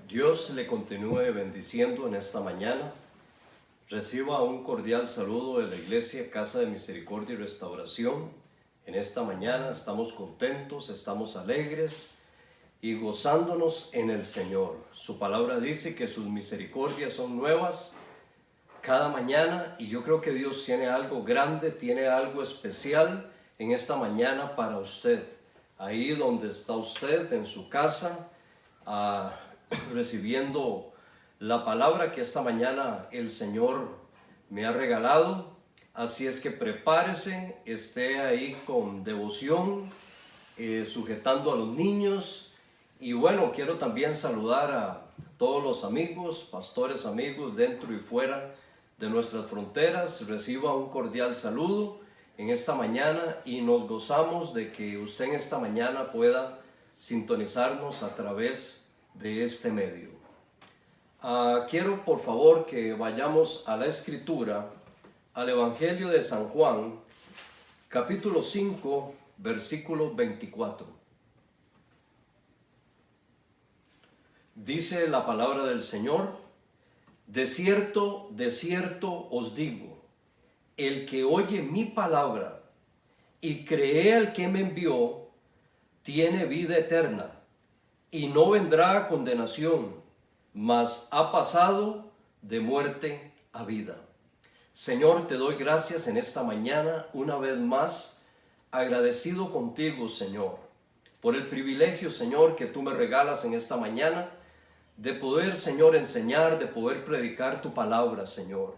Dios le continúe bendiciendo en esta mañana. Reciba un cordial saludo de la Iglesia Casa de Misericordia y Restauración. En esta mañana estamos contentos, estamos alegres y gozándonos en el Señor. Su palabra dice que sus misericordias son nuevas cada mañana y yo creo que Dios tiene algo grande, tiene algo especial en esta mañana para usted. Ahí donde está usted, en su casa, recibiendo la palabra que esta mañana el Señor me ha regalado. Así es que prepárese, esté ahí con devoción, sujetando a los niños. Y bueno, quiero también saludar a todos los amigos, pastores amigos dentro y fuera de nuestras fronteras. Reciba un cordial saludo en esta mañana y nos gozamos de que usted en esta mañana pueda sintonizarnos a través de este medio. Quiero por favor que vayamos a la Escritura, al Evangelio de San Juan, capítulo 5, versículo 24. Dice la palabra del Señor: de cierto os digo, el que oye mi palabra y cree al que me envió, tiene vida eterna, y no vendrá a condenación, mas ha pasado de muerte a vida. Señor, te doy gracias en esta mañana, una vez más, agradecido contigo, Señor, por el privilegio, Señor, que tú me regalas en esta mañana, de poder, Señor, enseñar, de poder predicar tu palabra, Señor.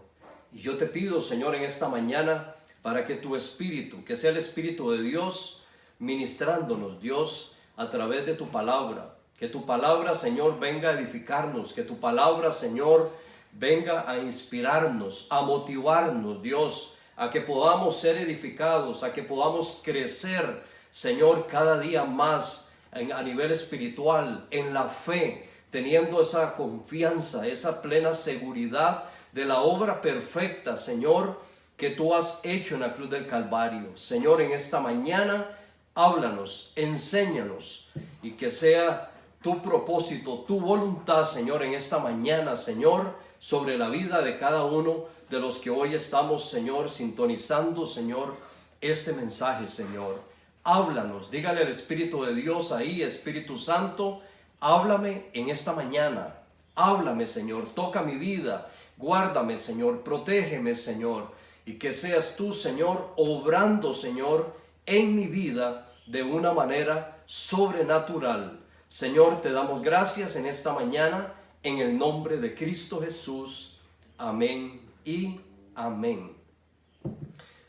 Y yo te pido, Señor, en esta mañana, para que tu Espíritu, que sea el Espíritu de Dios, ministrándonos, Dios, a través de tu palabra. Que tu palabra, Señor, venga a edificarnos. Que tu palabra, Señor, venga a inspirarnos, a motivarnos, Dios, a que podamos ser edificados, a que podamos crecer, Señor, cada día más a nivel espiritual, en la fe, teniendo esa confianza, esa plena seguridad de la obra perfecta, Señor, que tú has hecho en la cruz del Calvario. Señor, en esta mañana, háblanos, enséñanos, y que sea tu propósito, tu voluntad, Señor, en esta mañana, Señor, sobre la vida de cada uno de los que hoy estamos, Señor, sintonizando, Señor, este mensaje, Señor. Háblanos, dígale al Espíritu de Dios ahí: Espíritu Santo, háblame en esta mañana. Háblame, Señor, toca mi vida, guárdame, Señor, protégeme, Señor, y que seas tú, Señor, obrando, Señor, en mi vida de una manera sobrenatural. Señor, te damos gracias en esta mañana, en el nombre de Cristo Jesús. Amén y amén.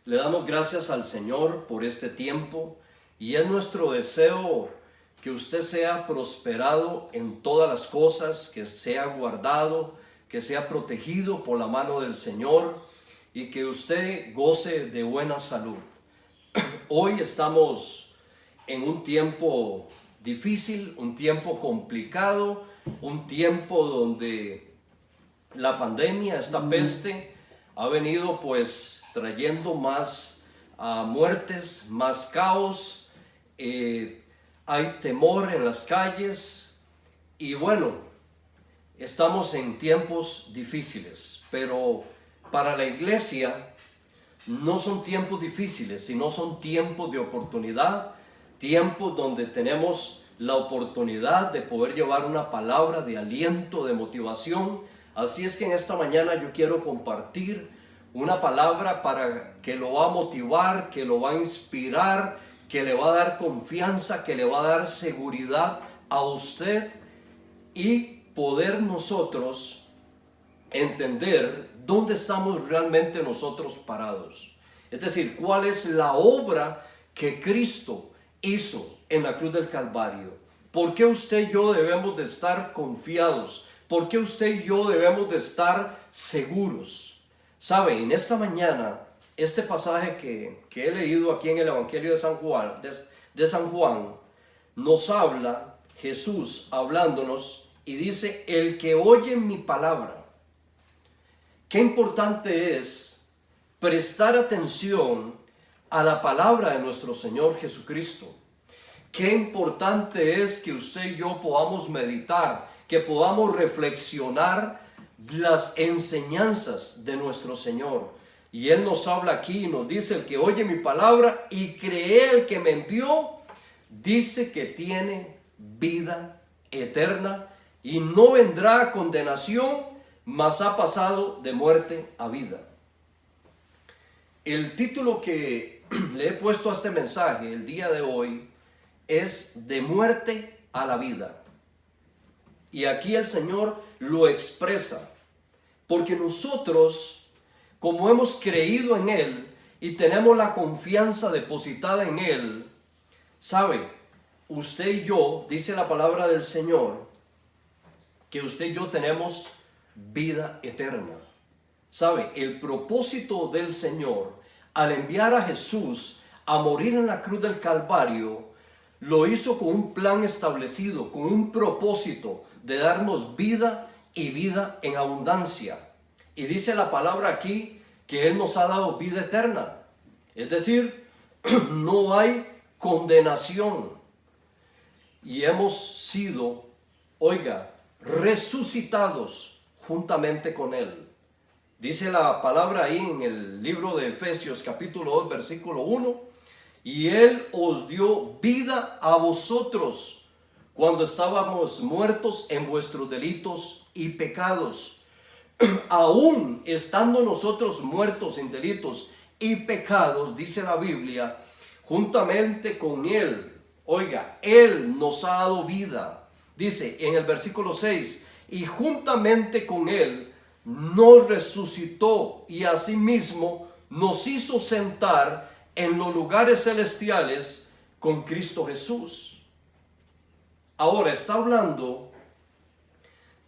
Le damos gracias al Señor por este tiempo, y es nuestro deseo que usted sea prosperado en todas las cosas, que sea guardado, que sea protegido por la mano del Señor, y que usted goce de buena salud. Hoy estamos en un tiempo difícil, un tiempo complicado, un tiempo donde la pandemia, esta peste, ha venido pues trayendo más muertes, más caos. Hay temor en las calles y bueno, estamos en tiempos difíciles, pero para la iglesia no son tiempos difíciles, sino son tiempos de oportunidad, tiempos donde tenemos la oportunidad de poder llevar una palabra de aliento, de motivación. Así es que en esta mañana yo quiero compartir una palabra para que lo va a motivar, que lo va a inspirar, que le va a dar confianza, que le va a dar seguridad a usted, y poder nosotros entender dónde estamos realmente nosotros parados. Es decir, cuál es la obra que Cristo hizo en la cruz del Calvario. ¿Por qué usted y yo debemos de estar confiados? ¿Por qué usted y yo debemos de estar seguros? ¿Sabe? En esta mañana, este pasaje que he leído aquí en el Evangelio de San Juan, nos habla Jesús hablándonos y dice: el que oye mi palabra. Qué importante es prestar atención a la palabra de nuestro Señor Jesucristo. qué importante es que usted y yo podamos meditar, que podamos reflexionar las enseñanzas de nuestro Señor. Y Él nos habla aquí y nos dice: el que oye mi palabra y cree el que me envió, dice que tiene vida eterna y no vendrá a condenación, mas ha pasado de muerte a vida. El título que le he puesto a este mensaje el día de hoy es de muerte a la vida. Y aquí el Señor lo expresa, porque nosotros, como hemos creído en Él y tenemos la confianza depositada en Él, ¿sabe? Usted y yo, dice la palabra del Señor, que usted y yo tenemos vida eterna. ¿Sabe? El propósito del Señor al enviar a Jesús a morir en la cruz del Calvario, lo hizo con un plan establecido, con un propósito de darnos vida y vida en abundancia. Y dice la palabra aquí que Él nos ha dado vida eterna. Es decir, no hay condenación. Y hemos sido, oiga, resucitados juntamente con Él. Dice la palabra ahí en el libro de Efesios capítulo 2 versículo 1: y Él os dio vida a vosotros cuando estábamos muertos en vuestros delitos y pecados. Aún estando nosotros muertos en delitos y pecados, dice la Biblia, juntamente con Él, oiga, Él nos ha dado vida. Dice en el versículo 6, y juntamente con Él nos resucitó y asimismo nos hizo sentar en los lugares celestiales con Cristo Jesús. Ahora está hablando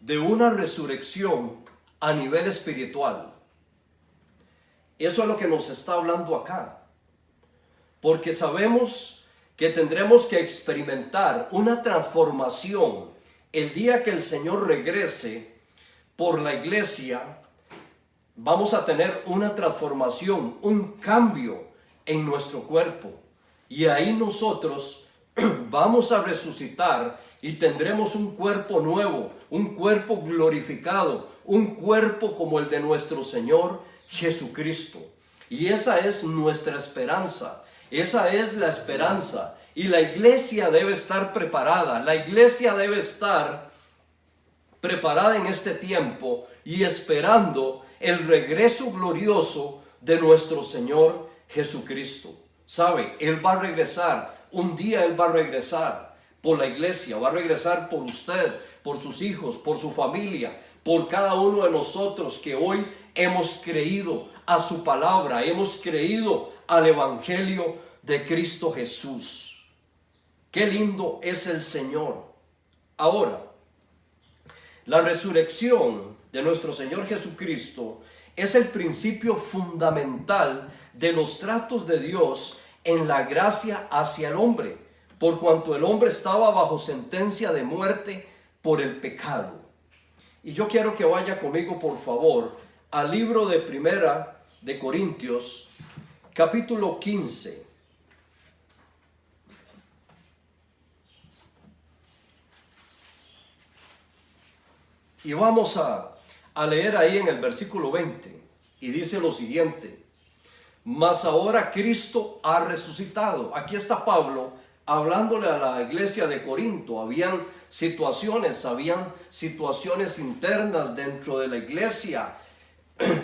de una resurrección a nivel espiritual. Eso es lo que nos está hablando acá. Porque sabemos que tendremos que experimentar una transformación el día que el Señor regrese por la iglesia. Vamos a tener una transformación, un cambio en nuestro cuerpo, y ahí nosotros vamos a resucitar y tendremos un cuerpo nuevo, un cuerpo glorificado, un cuerpo como el de nuestro Señor Jesucristo. Y esa es nuestra esperanza, esa es la esperanza, y la iglesia debe estar preparada, la iglesia debe estar preparada en este tiempo y esperando el regreso glorioso de nuestro Señor Jesucristo. ¿Sabe? Él va a regresar, un día Él va a regresar por la iglesia, va a regresar por usted, por sus hijos, por su familia, por cada uno de nosotros que hoy hemos creído a su palabra, hemos creído al Evangelio de Cristo Jesús. Qué lindo es el Señor. Ahora, la resurrección de nuestro Señor Jesucristo es el principio fundamental de los tratos de Dios en la gracia hacia el hombre, por cuanto el hombre estaba bajo sentencia de muerte por el pecado. Y yo quiero que vaya conmigo, por favor, al libro de Primera de Corintios, capítulo 15. Y vamos a leer ahí en el versículo 20. Y dice lo siguiente: mas ahora Cristo ha resucitado. Aquí está Pablo hablándole a la iglesia de Corinto. Habían situaciones internas dentro de la iglesia.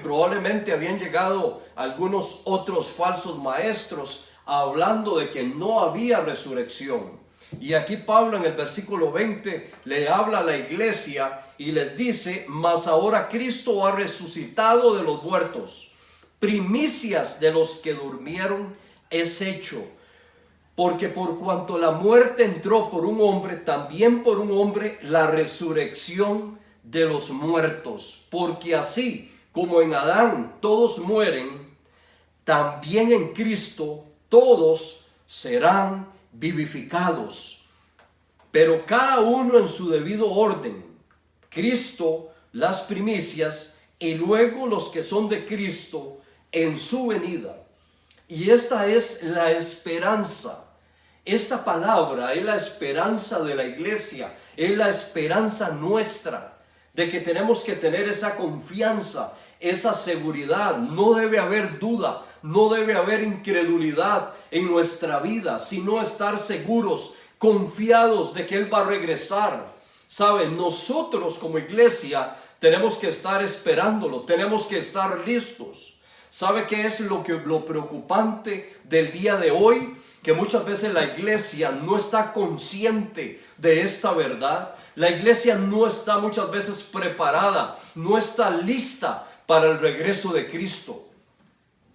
Probablemente habían llegado algunos otros falsos maestros hablando de que no había resurrección. Y aquí Pablo en el versículo 20 le habla a la iglesia y les dice: mas ahora Cristo ha resucitado de los muertos, primicias de los que durmieron es hecho. Porque por cuanto la muerte entró por un hombre, también por un hombre la resurrección de los muertos. Porque así como en Adán todos mueren, también en Cristo todos serán vivificados. Pero cada uno en su debido orden. Cristo las primicias y luego los que son de Cristo en su venida. Y esta es la esperanza Esta palabra es la esperanza de la iglesia, es la esperanza nuestra, de que tenemos que tener esa confianza, esa seguridad. No debe haber duda, no debe haber incredulidad en nuestra vida, sino estar seguros, confiados de que Él va a regresar. ¿Saben? Nosotros como iglesia tenemos que estar esperándolo, tenemos que estar listos. ¿Sabe qué es lo preocupante del día de hoy? Que muchas veces la iglesia no está consciente de esta verdad. La iglesia no está muchas veces preparada, no está lista para el regreso de Cristo.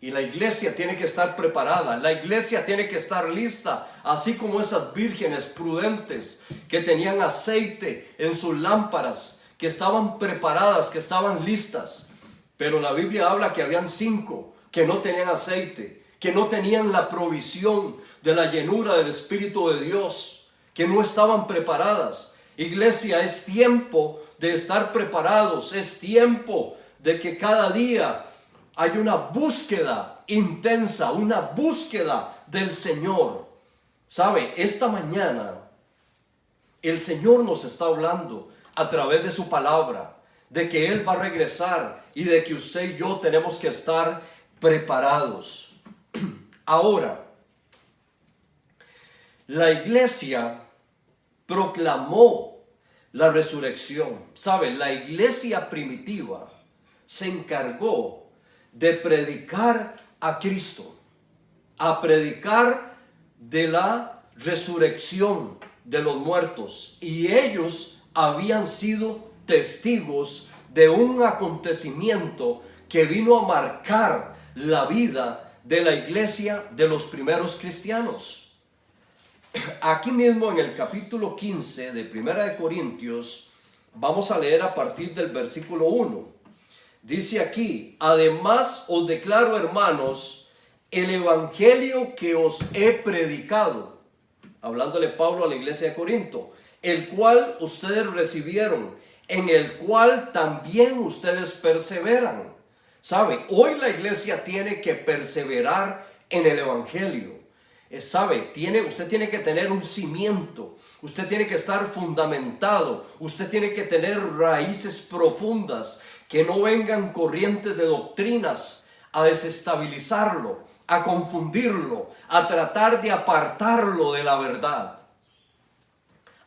Y la iglesia tiene que estar preparada, la iglesia tiene que estar lista, así como esas vírgenes prudentes que tenían aceite en sus lámparas, que estaban preparadas, que estaban listas. Pero la Biblia habla que habían 5 que no tenían aceite, que no tenían la provisión de la llenura del Espíritu de Dios, que no estaban preparadas. Iglesia, es tiempo de estar preparados, es tiempo de que cada día hay una búsqueda intensa, una búsqueda del Señor. ¿Sabe? Esta mañana el Señor nos está hablando a través de su palabra, de que Él va a regresar y de que usted y yo tenemos que estar preparados. Ahora, la iglesia proclamó la resurrección. ¿Sabe? La iglesia primitiva se encargó de predicar a Cristo, a predicar de la resurrección de los muertos, y ellos habían sido testigos de un acontecimiento que vino a marcar la vida de la iglesia de los primeros cristianos. Aquí mismo en el capítulo 15 de Primera de Corintios, vamos a leer a partir del versículo 1. Dice aquí: además os declaro, hermanos, el evangelio que os he predicado, hablándole Pablo a la iglesia de Corinto, el cual ustedes recibieron, en el cual también ustedes perseveran. ¿Sabe? Hoy la iglesia tiene que perseverar en el evangelio. ¿Sabe? Usted tiene que tener un cimiento, usted tiene que estar fundamentado, usted tiene que tener raíces profundas, que no vengan corrientes de doctrinas a desestabilizarlo, a confundirlo, a tratar de apartarlo de la verdad.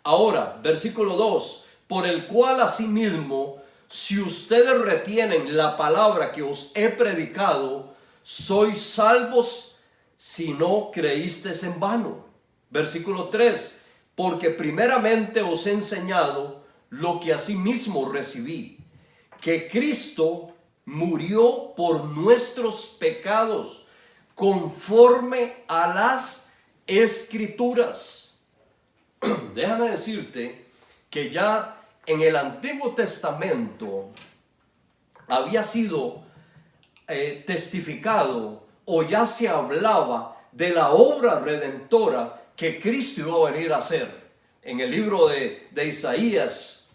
Ahora, versículo 2, por el cual asimismo, si ustedes retienen la palabra que os he predicado, sois salvos si no creísteis en vano. Versículo 3, porque primeramente os he enseñado lo que asimismo recibí, que Cristo murió por nuestros pecados, conforme a las Escrituras. Déjame decirte que ya en el Antiguo Testamento había sido testificado, o ya se hablaba de la obra redentora que Cristo iba a venir a hacer. En el libro de Isaías,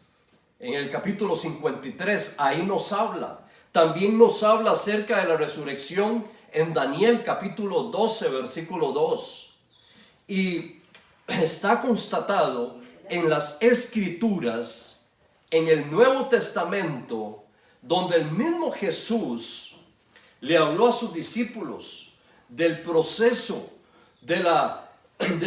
en el capítulo 53, ahí nos habla. También nos habla acerca de la resurrección en Daniel capítulo 12, versículo 2. Y está constatado en las Escrituras, en el Nuevo Testamento, donde el mismo Jesús le habló a sus discípulos del proceso, de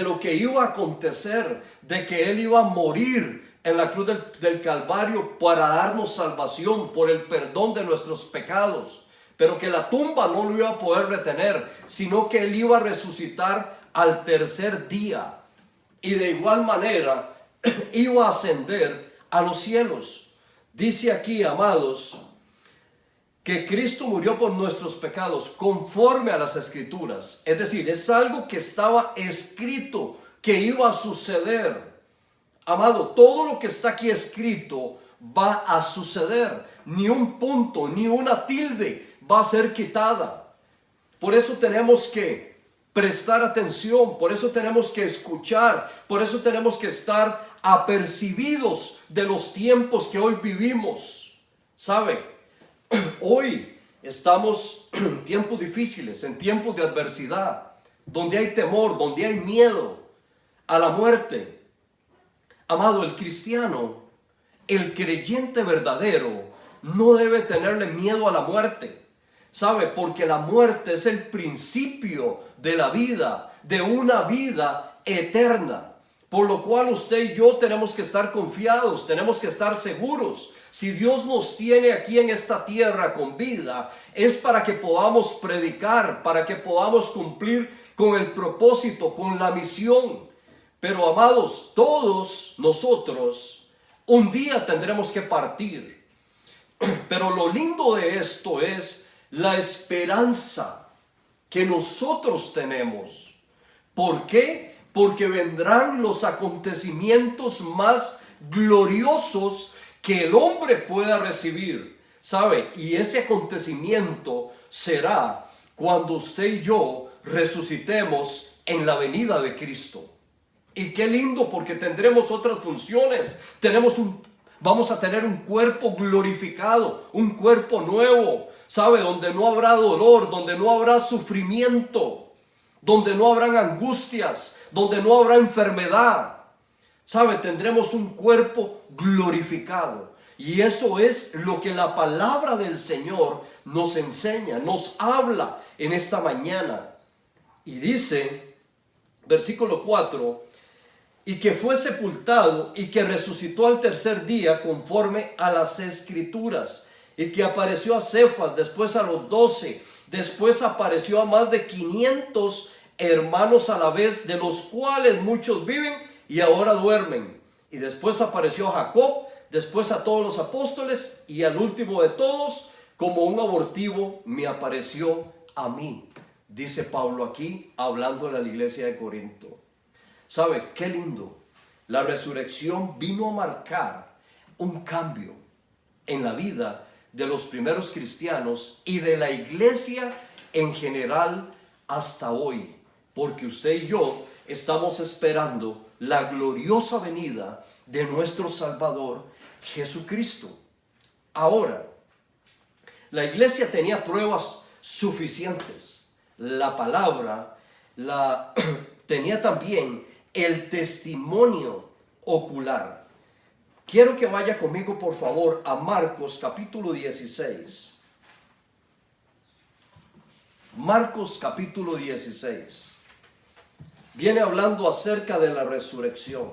lo que iba a acontecer, de que Él iba a morir en la cruz del Calvario para darnos salvación por el perdón de nuestros pecados, pero que la tumba no lo iba a poder retener, sino que Él iba a resucitar al tercer día, y de igual manera iba a ascender a los cielos. Dice aquí, amados, que Cristo murió por nuestros pecados conforme a las Escrituras. Es decir, es algo que estaba escrito, que iba a suceder. Amado, todo lo que está aquí escrito va a suceder. Ni un punto, ni una tilde va a ser quitada. Por eso tenemos que prestar atención, por eso tenemos que escuchar, por eso tenemos que estar apercibidos de los tiempos que hoy vivimos. ¿Sabe? Hoy estamos en tiempos difíciles, en tiempos de adversidad, donde hay temor, donde hay miedo. a la muerte. Amado, el cristiano, el creyente verdadero, no debe tenerle miedo a la muerte. ¿Sabe? Porque la muerte es el principio de la vida, de una vida eterna. Por lo cual usted y yo tenemos que estar confiados, tenemos que estar seguros. Si Dios nos tiene aquí en esta tierra con vida, es para que podamos predicar, para que podamos cumplir con el propósito, con la misión. Pero amados, todos nosotros un día tendremos que partir. Pero lo lindo de esto es la esperanza que nosotros tenemos. ¿Por qué? Porque vendrán los acontecimientos más gloriosos que el hombre pueda recibir, ¿sabe? Y ese acontecimiento será cuando usted y yo resucitemos en la venida de Cristo. Y qué lindo, porque tendremos otras funciones. Vamos a tener un cuerpo glorificado, un cuerpo nuevo, ¿sabe? Donde no habrá dolor, donde no habrá sufrimiento, donde no habrán angustias, donde no habrá enfermedad. ¿Sabe? Tendremos un cuerpo glorificado. Y eso es lo que la palabra del Señor nos enseña, nos habla en esta mañana. Y dice, versículo 4, y que fue sepultado y que resucitó al tercer día conforme a las Escrituras, y que apareció a Cefas, después a los 12, después apareció a más de 500 hermanos a la vez, de los cuales muchos viven y ahora duermen. Y después apareció a Jacob, después a todos los apóstoles, y al último de todos, como un abortivo, me apareció a mí. Dice Pablo aquí, hablando a la iglesia de Corinto. ¿Sabe qué lindo? La resurrección vino a marcar un cambio en la vida de los primeros cristianos y de la iglesia en general hasta hoy. Porque usted y yo estamos esperando la gloriosa venida de nuestro Salvador Jesucristo. Ahora, la iglesia tenía pruebas suficientes. La palabra tenía también el testimonio ocular. Quiero que vaya conmigo, por favor, a Marcos capítulo 16. Marcos capítulo 16. Viene hablando acerca de la resurrección.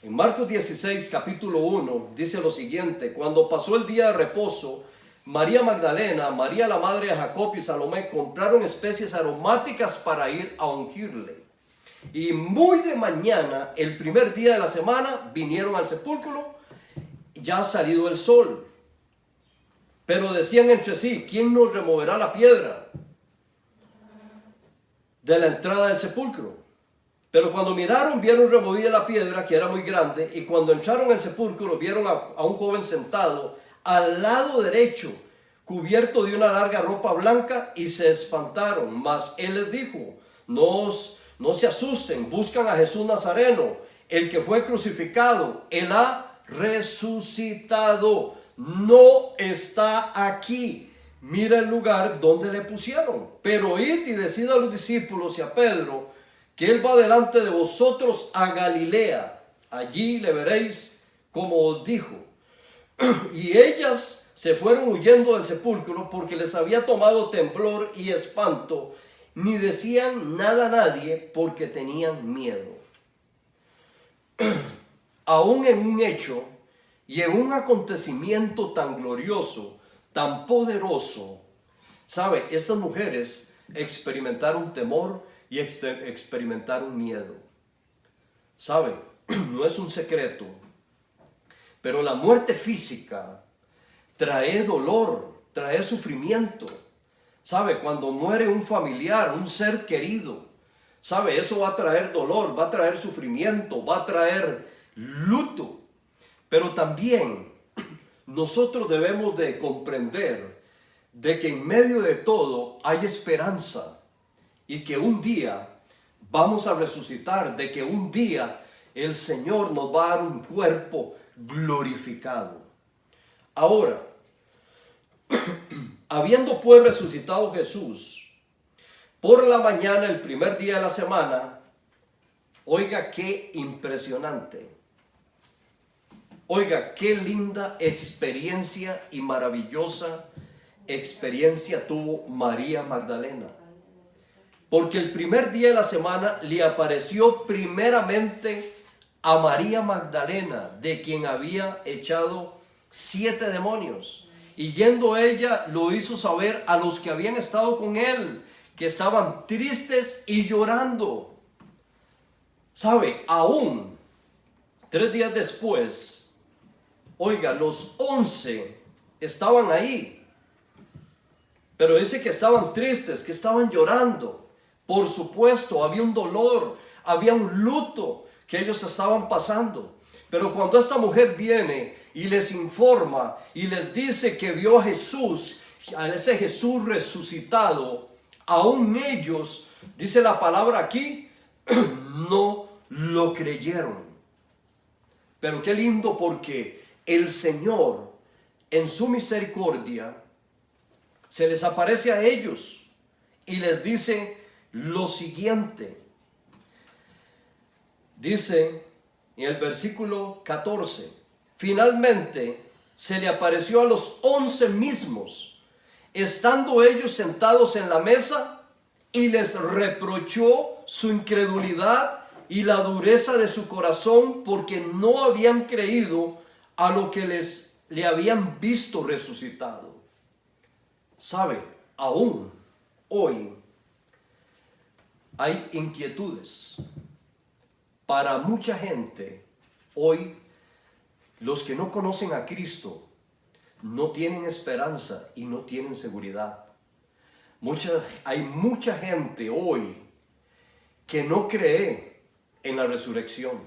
En Marcos 16, capítulo 1, dice lo siguiente: cuando pasó el día de reposo, María Magdalena, María la madre de Jacob y Salomé compraron especies aromáticas para ir a ungirle. Y muy de mañana, el primer día de la semana, vinieron al sepulcro, ya ha salido el sol. Pero decían entre sí, ¿quién nos removerá la piedra de la entrada del sepulcro? Pero cuando miraron, vieron removida la piedra, que era muy grande, y cuando entraron al sepulcro, vieron a un joven sentado al lado derecho, cubierto de una larga ropa blanca, y se espantaron. Mas él les dijo, no se asusten, buscan a Jesús Nazareno, el que fue crucificado. Él ha resucitado, no está aquí. Mira el lugar donde le pusieron. Pero id y decid a los discípulos y a Pedro que él va delante de vosotros a Galilea. Allí le veréis como os dijo. Y ellas se fueron huyendo del sepulcro porque les había tomado temblor y espanto. Ni decían nada a nadie porque tenían miedo. Aún en un hecho y en un acontecimiento tan glorioso, tan poderoso, ¿sabe? Estas mujeres experimentaron temor y experimentaron miedo. ¿Sabe? No es un secreto, pero la muerte física trae dolor, trae sufrimiento. ¿Sabe? Cuando muere un familiar, un ser querido, ¿sabe? Eso va a traer dolor, va a traer sufrimiento, va a traer luto. Pero también nosotros debemos de comprender de que en medio de todo hay esperanza y que un día vamos a resucitar, de que un día el Señor nos va a dar un cuerpo glorificado. Ahora, habiendo pues resucitado Jesús por la mañana, el primer día de la semana, Oiga, qué impresionante. Oiga, qué linda experiencia y maravillosa experiencia tuvo María Magdalena. Porque el primer día de la semana le apareció primeramente a María Magdalena, de quien había echado 7 demonios. Y yendo ella, lo hizo saber a los que habían estado con él, que estaban tristes y llorando. ¿Sabe? Aún 3 días después, oiga, los 11 estaban ahí. Pero dice que estaban tristes, que estaban llorando. Por supuesto, había un dolor, había un luto que ellos estaban pasando. Pero cuando esta mujer viene y les informa y les dice que vio a Jesús, a ese Jesús resucitado, aún ellos, dice la palabra aquí, no lo creyeron. Pero qué lindo, porque el Señor, en su misericordia, se les aparece a ellos y les dice lo siguiente. Dice en el versículo 14: finalmente se le apareció a los 11 mismos, estando ellos sentados en la mesa, y les reprochó su incredulidad y la dureza de su corazón, porque no habían creído a lo que le habían visto resucitado. ¿Sabe? Aún hoy hay inquietudes. Para mucha gente, hoy, los que no conocen a Cristo, no tienen esperanza y no tienen seguridad. Hay mucha gente hoy que no cree en la resurrección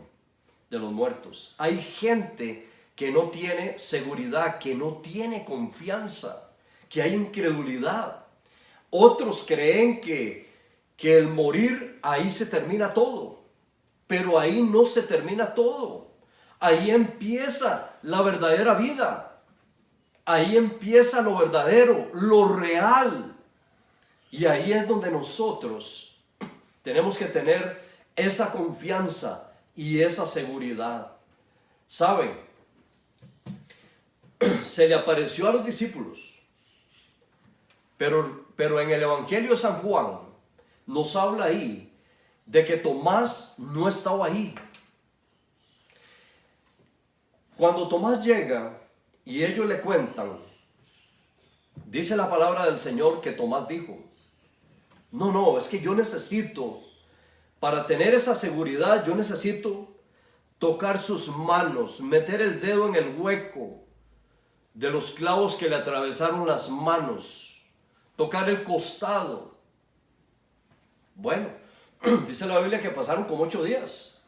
de los muertos. Hay gente que no tiene seguridad, que no tiene confianza, que hay incredulidad. Otros creen que el morir, ahí se termina todo. Pero ahí no se termina todo. Ahí empieza la verdadera vida. Ahí empieza lo verdadero, lo real. Y ahí es donde nosotros tenemos que tener esa confianza y esa seguridad. ¿Saben? Se le apareció a los discípulos. Pero en el Evangelio de San Juan nos habla ahí de que Tomás no estaba ahí. Cuando Tomás llega y ellos le cuentan, dice la palabra del Señor que Tomás dijo: no, es que yo necesito, para tener esa seguridad, yo necesito tocar sus manos, meter el dedo en el hueco de los clavos que le atravesaron las manos, tocar el costado. Bueno, dice la Biblia que pasaron como 8 días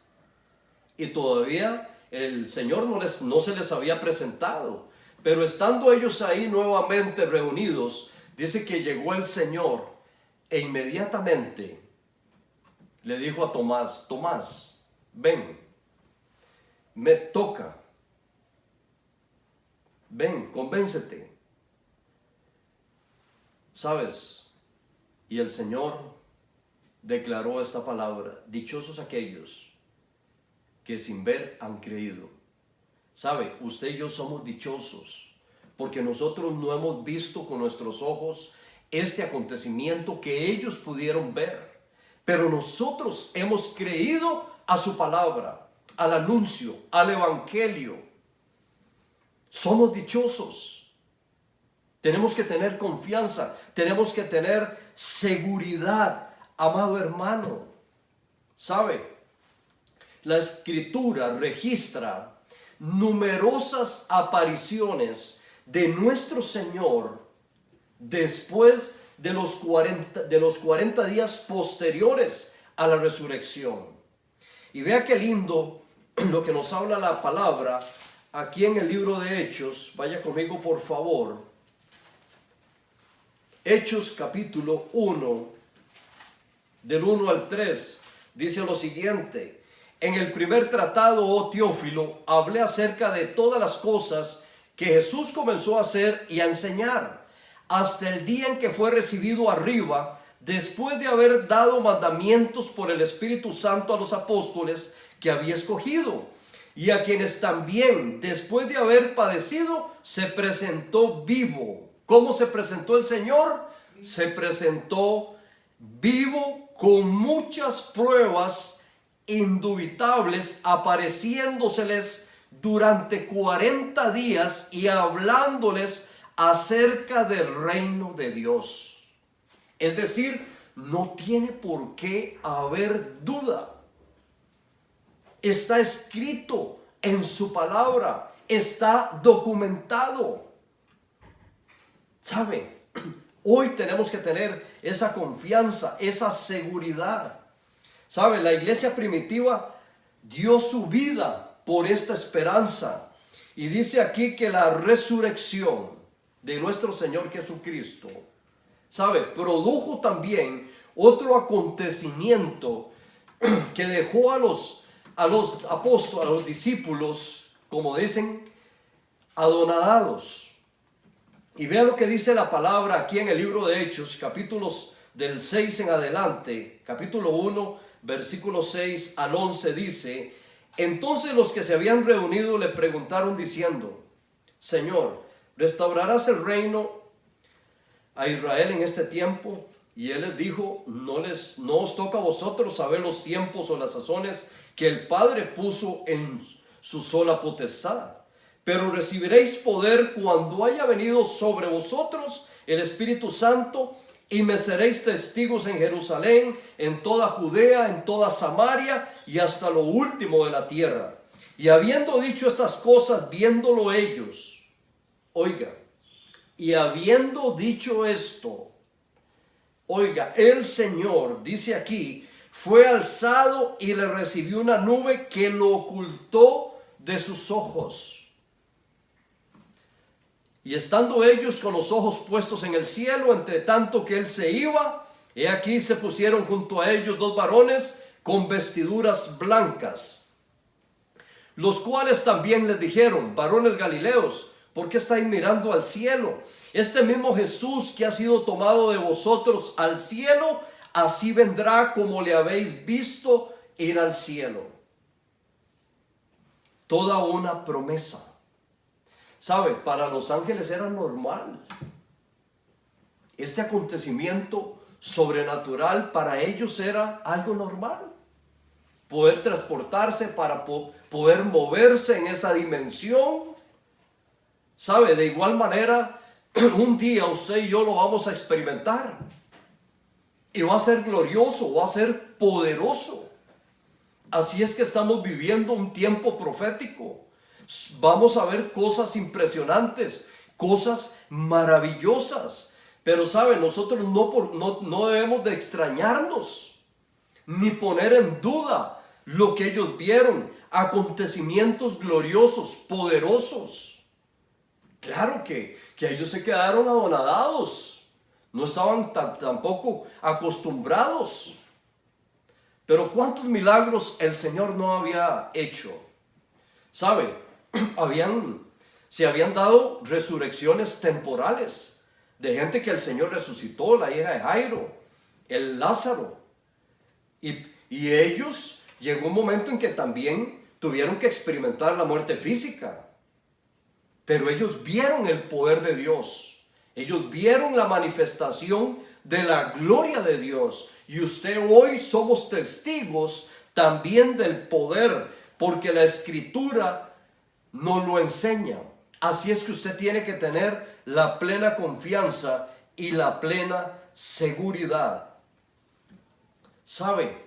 y todavía el Señor no se les había presentado. Pero estando ellos ahí nuevamente reunidos, dice que llegó el Señor e inmediatamente le dijo a Tomás: Tomás, ven, me toca, ven, convéncete. ¿Sabes? Y el Señor declaró esta palabra: dichosos aquellos que sin ver han creído. ¿Sabe? Usted y yo somos dichosos porque nosotros no hemos visto con nuestros ojos este acontecimiento que ellos pudieron ver, pero nosotros hemos creído a su palabra, al anuncio, al evangelio. Somos dichosos. Tenemos que tener confianza, tenemos que tener seguridad. Amado hermano, ¿sabe? La Escritura registra numerosas apariciones de nuestro Señor después de los 40 días posteriores a la resurrección. Y vea qué lindo lo que nos habla la palabra aquí en el libro de Hechos. Vaya conmigo, por favor. Hechos capítulo 1. Del 1 al 3, dice lo siguiente: en el primer tratado, oh Teófilo, hablé acerca de todas las cosas que Jesús comenzó a hacer y a enseñar, hasta el día en que fue recibido arriba, después de haber dado mandamientos por el Espíritu Santo a los apóstoles que había escogido, y a quienes también, después de haber padecido, se presentó vivo. ¿Cómo se presentó el Señor? Se presentó vivo con muchas pruebas indubitables, apareciéndoseles durante 40 días y hablándoles acerca del reino de Dios. Es decir, no tiene por qué haber duda. Está escrito en su palabra, está documentado. ¿Sabe? Hoy tenemos que tener esa confianza, esa seguridad. ¿Sabe? La iglesia primitiva dio su vida por esta esperanza. Y dice aquí que la resurrección de nuestro Señor Jesucristo, ¿sabe? Produjo también otro acontecimiento que dejó a los apóstoles, a los discípulos, como dicen, adonadados. Y vean lo que dice la palabra aquí en el libro de Hechos, capítulos del 6 en adelante, capítulo 1, versículo 6 al 11, dice: entonces los que se habían reunido le preguntaron diciendo: Señor, ¿restaurarás el reino a Israel en este tiempo? Y él les dijo: no os toca a vosotros saber los tiempos o las sazones que el Padre puso en su sola potestad, pero recibiréis poder cuando haya venido sobre vosotros el Espíritu Santo, y me seréis testigos en Jerusalén, en toda Judea, en toda Samaria y hasta lo último de la tierra. Y habiendo dicho estas cosas, viéndolo ellos, oiga, y habiendo dicho esto, oiga, el Señor, dice aquí, fue alzado y le recibió una nube que lo ocultó de sus ojos. Y estando ellos con los ojos puestos en el cielo, entre tanto que él se iba, he aquí se pusieron junto a ellos dos varones con vestiduras blancas, los cuales también les dijeron: varones galileos, ¿por qué estáis mirando al cielo? Este mismo Jesús que ha sido tomado de vosotros al cielo, así vendrá como le habéis visto ir al cielo. Toda una promesa. ¿Sabe? Para los ángeles era normal. Este acontecimiento sobrenatural para ellos era algo normal. Poder transportarse, para poder moverse en esa dimensión. ¿Sabe? De igual manera, un día usted y yo lo vamos a experimentar. Y va a ser glorioso, va a ser poderoso. Así es que estamos viviendo un tiempo profético. Vamos a ver cosas impresionantes, cosas maravillosas. Pero saben, nosotros no debemos de extrañarnos, ni poner en duda lo que ellos vieron. Acontecimientos gloriosos, poderosos. Claro que ellos se quedaron anonadados. No estaban tampoco acostumbrados. Pero ¿cuántos milagros el Señor no había hecho? ¿Sabe? Se habían dado resurrecciones temporales de gente que el Señor resucitó, la hija de Jairo, el Lázaro. Y ellos, llegó un momento en que también tuvieron que experimentar la muerte física. Pero ellos vieron el poder de Dios. Ellos vieron la manifestación de la gloria de Dios. Y usted hoy somos testigos también del poder, porque la Escritura nos lo enseña. Así es que usted tiene que tener la plena confianza y la plena seguridad. ¿Sabe?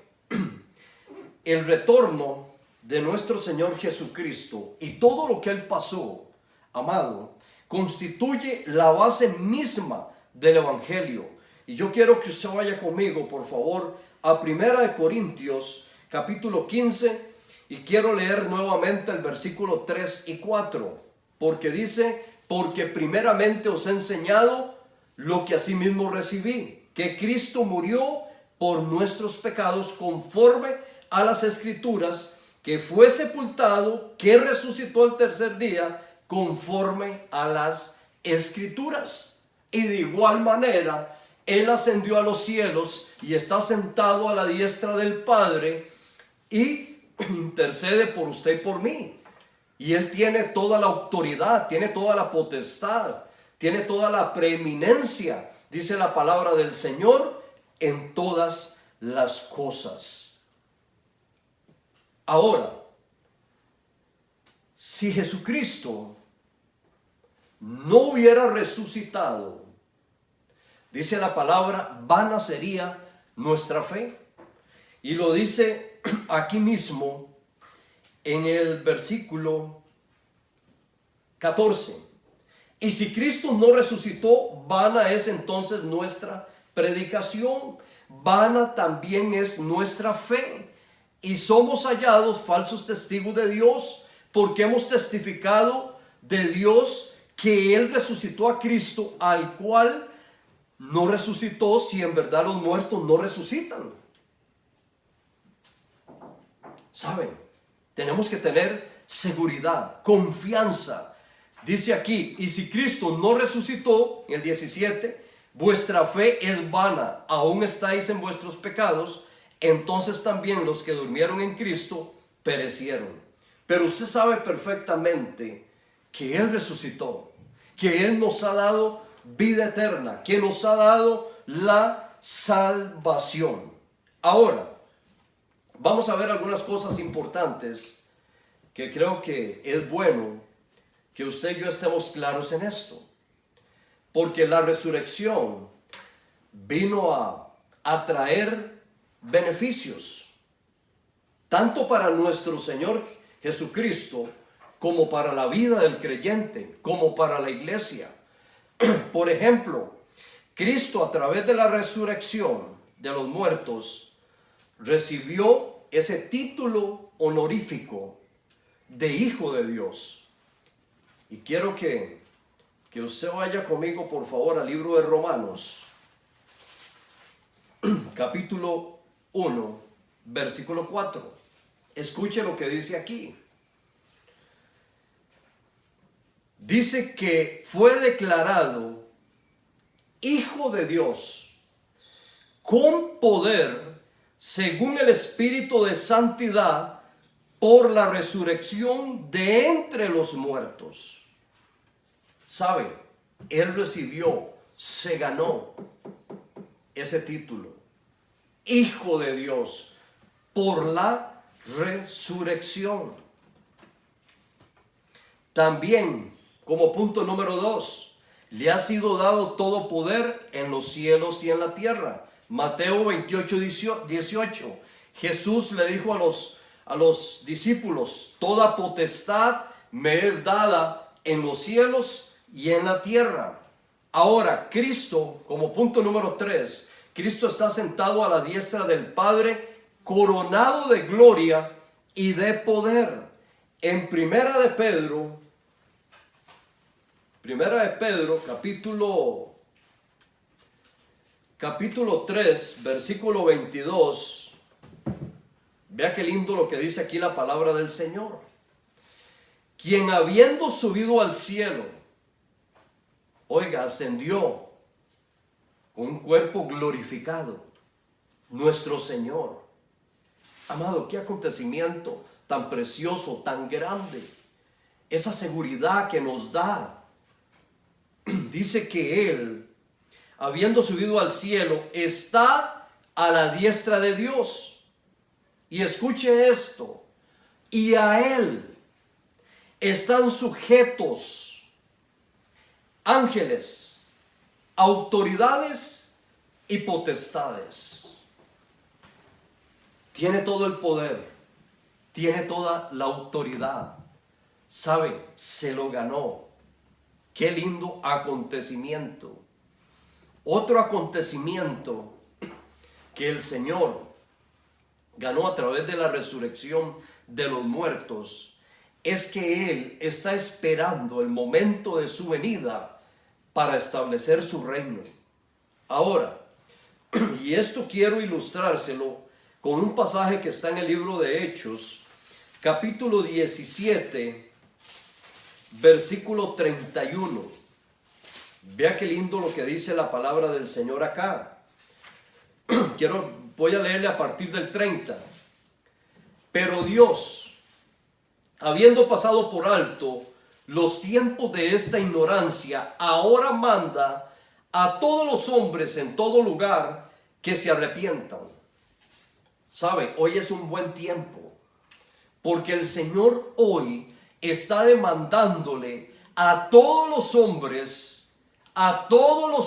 El retorno de nuestro Señor Jesucristo y todo lo que Él pasó, amado, constituye la base misma del Evangelio. Y yo quiero que usted vaya conmigo, por favor, a 1 Corintios, capítulo 15, y quiero leer nuevamente el versículo 3 y 4, porque dice: porque primeramente os he enseñado lo que asimismo recibí, que Cristo murió por nuestros pecados conforme a las Escrituras, que fue sepultado, que resucitó al tercer día conforme a las Escrituras. Y de igual manera, Él ascendió a los cielos y está sentado a la diestra del Padre y intercede por usted y por mí. Y Él tiene toda la autoridad, tiene toda la potestad, tiene toda la preeminencia, dice la palabra del Señor, en todas las cosas. Ahora, si Jesucristo no hubiera resucitado, dice la palabra, vana sería nuestra fe. Y lo dice aquí mismo en el versículo 14. Y si Cristo no resucitó, vana es entonces nuestra predicación, vana también es nuestra fe. Y somos hallados falsos testigos de Dios, porque hemos testificado de Dios que Él resucitó a Cristo, al cual no resucitó si en verdad los muertos no resucitan. ¿Saben? Tenemos que tener seguridad, confianza. Dice aquí, y si Cristo no resucitó, en el 17, vuestra fe es vana, aún estáis en vuestros pecados, entonces también los que durmieron en Cristo perecieron. Pero usted sabe perfectamente que Él resucitó, que Él nos ha dado vida eterna, que nos ha dado la salvación. Ahora, vamos a ver algunas cosas importantes que creo que es bueno que usted y yo estemos claros en esto. Porque la resurrección vino a traer beneficios, tanto para nuestro Señor Jesucristo, como para la vida del creyente, como para la iglesia. Por ejemplo, Cristo a través de la resurrección de los muertos recibió ese título honorífico de Hijo de Dios. Y quiero que usted vaya conmigo, por favor, al libro de Romanos, capítulo 1, versículo 4. Escuche lo que dice aquí. Dice que fue declarado Hijo de Dios con poder según el Espíritu de santidad por la resurrección de entre los muertos. ¿Sabe? Él recibió, se ganó ese título, Hijo de Dios, por la resurrección. También, como punto número 2, le ha sido dado todo poder en los cielos y en la tierra. Mateo 28, 18. Jesús le dijo a los discípulos, toda potestad me es dada en los cielos y en la tierra. Ahora, Cristo, como punto número 3, Cristo está sentado a la diestra del Padre, coronado de gloria y de poder. En Primera de Pedro, capítulo 3, versículo 22. Vea qué lindo lo que dice aquí la palabra del Señor. Quien habiendo subido al cielo, oiga, ascendió con un cuerpo glorificado, nuestro Señor. Amado, qué acontecimiento tan precioso, tan grande. Esa seguridad que nos da. Dice que Él, habiendo subido al cielo, está a la diestra de Dios. Y escuche esto. Y a Él están sujetos ángeles, autoridades y potestades. Tiene todo el poder, tiene toda la autoridad. ¿Sabe? Se lo ganó. Qué lindo acontecimiento. Otro acontecimiento que el Señor ganó a través de la resurrección de los muertos es que Él está esperando el momento de su venida para establecer su reino. Ahora, y esto quiero ilustrárselo con un pasaje que está en el libro de Hechos, capítulo 17, versículo 31. Vea qué lindo lo que dice la palabra del Señor acá. Voy a leerle a partir del 30. Pero Dios, habiendo pasado por alto los tiempos de esta ignorancia, ahora manda a todos los hombres en todo lugar que se arrepientan. ¿Sabe? Hoy es un buen tiempo, porque el Señor hoy está demandándole a todos los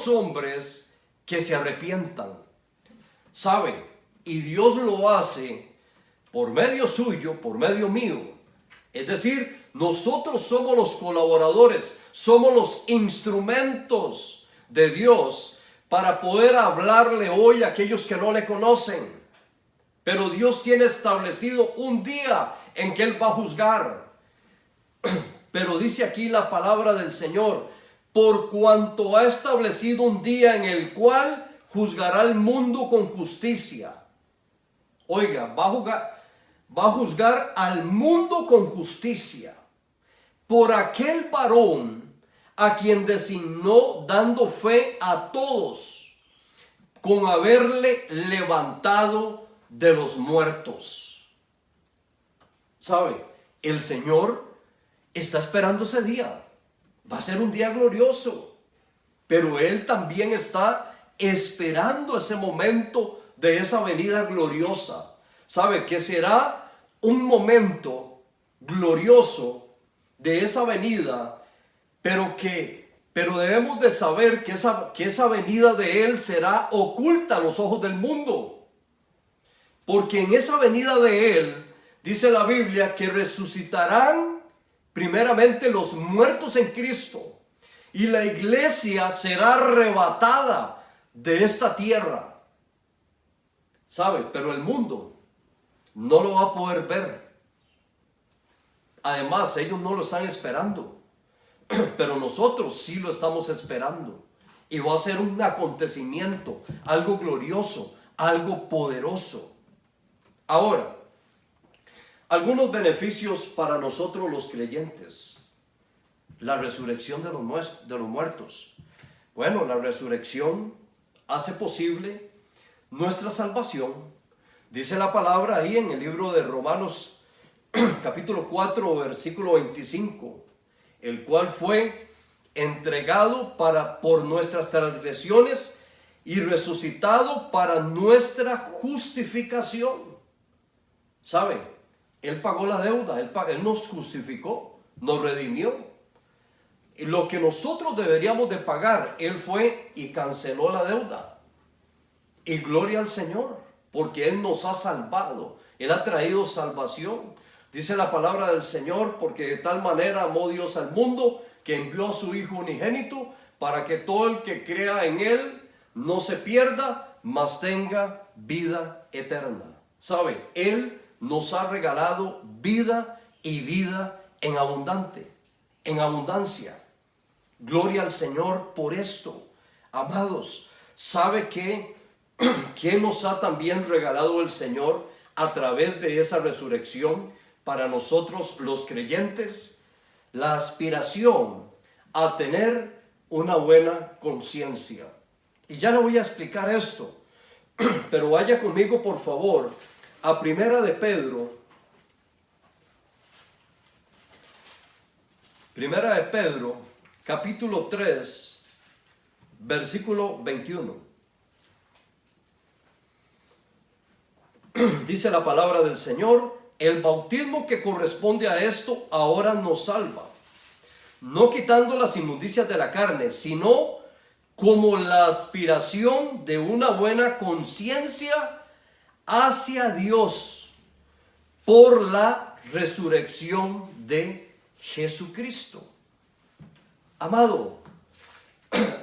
hombres que se arrepientan. ¿Sabe? Y Dios lo hace por medio suyo, por medio mío. Es decir, nosotros somos los colaboradores, somos los instrumentos de Dios para poder hablarle hoy a aquellos que no le conocen. Pero Dios tiene establecido un día en que Él va a juzgar. Pero dice aquí la palabra del Señor, por cuanto ha establecido un día en el cual juzgará al mundo con justicia. Oiga, va a juzgar al mundo con justicia por aquel varón a quien designó, dando fe a todos con haberle levantado de los muertos. ¿Sabe? El Señor está esperando ese día. Va a ser un día glorioso, pero Él también está esperando ese momento de esa venida gloriosa. ¿Sabe? Que será un momento glorioso de esa venida, pero debemos de saber que esa venida de Él será oculta a los ojos del mundo. Porque en esa venida de Él, dice la Biblia, que resucitarán primeramente los muertos en Cristo, y la iglesia será arrebatada de esta tierra. ¿Sabe? Pero el mundo no lo va a poder ver. Además, ellos no lo están esperando, pero nosotros sí lo estamos esperando. Y va a ser un acontecimiento, algo glorioso, algo poderoso. Ahora, algunos beneficios para nosotros los creyentes. La resurrección de los muertos. Bueno, la resurrección hace posible nuestra salvación. Dice la palabra ahí en el libro de Romanos capítulo 4 versículo 25, el cual fue entregado por nuestras transgresiones y resucitado para nuestra justificación. ¿Sabe? Él pagó la deuda, Él nos justificó, nos redimió. Y lo que nosotros deberíamos de pagar, Él fue y canceló la deuda. Y gloria al Señor, porque Él nos ha salvado, Él ha traído salvación. Dice la palabra del Señor, porque de tal manera amó Dios al mundo, que envió a su Hijo unigénito, para que todo el que crea en Él no se pierda, mas tenga vida eterna. ¿Sabe? Él nos ha regalado vida y vida en abundancia. Gloria al Señor por esto. Amados, ¿sabe qué nos ha también regalado el Señor a través de esa resurrección para nosotros los creyentes? La aspiración a tener una buena conciencia. Y ya le voy a explicar esto, pero vaya conmigo por favor a Primera de Pedro, capítulo 3, versículo 21. Dice la palabra del Señor: el bautismo que corresponde a esto ahora nos salva, no quitando las inmundicias de la carne, sino como la aspiración de una buena conciencia hacia Dios por la resurrección de Jesucristo. Amado,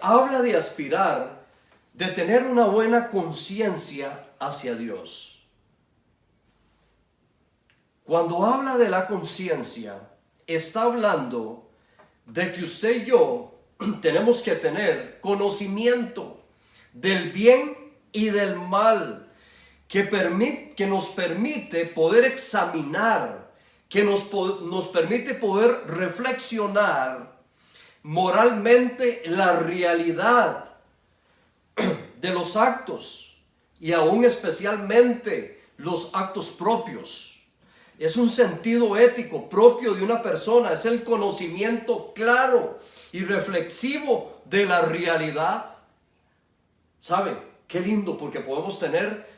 habla de aspirar, de tener una buena conciencia hacia Dios. Cuando habla de la conciencia, está hablando de que usted y yo tenemos que tener conocimiento del bien y del mal, que nos permite poder examinar, que nos permite poder reflexionar moralmente la realidad de los actos y aún especialmente los actos propios. Es un sentido ético propio de una persona, es el conocimiento claro y reflexivo de la realidad. ¿Sabe? Qué lindo, porque podemos tener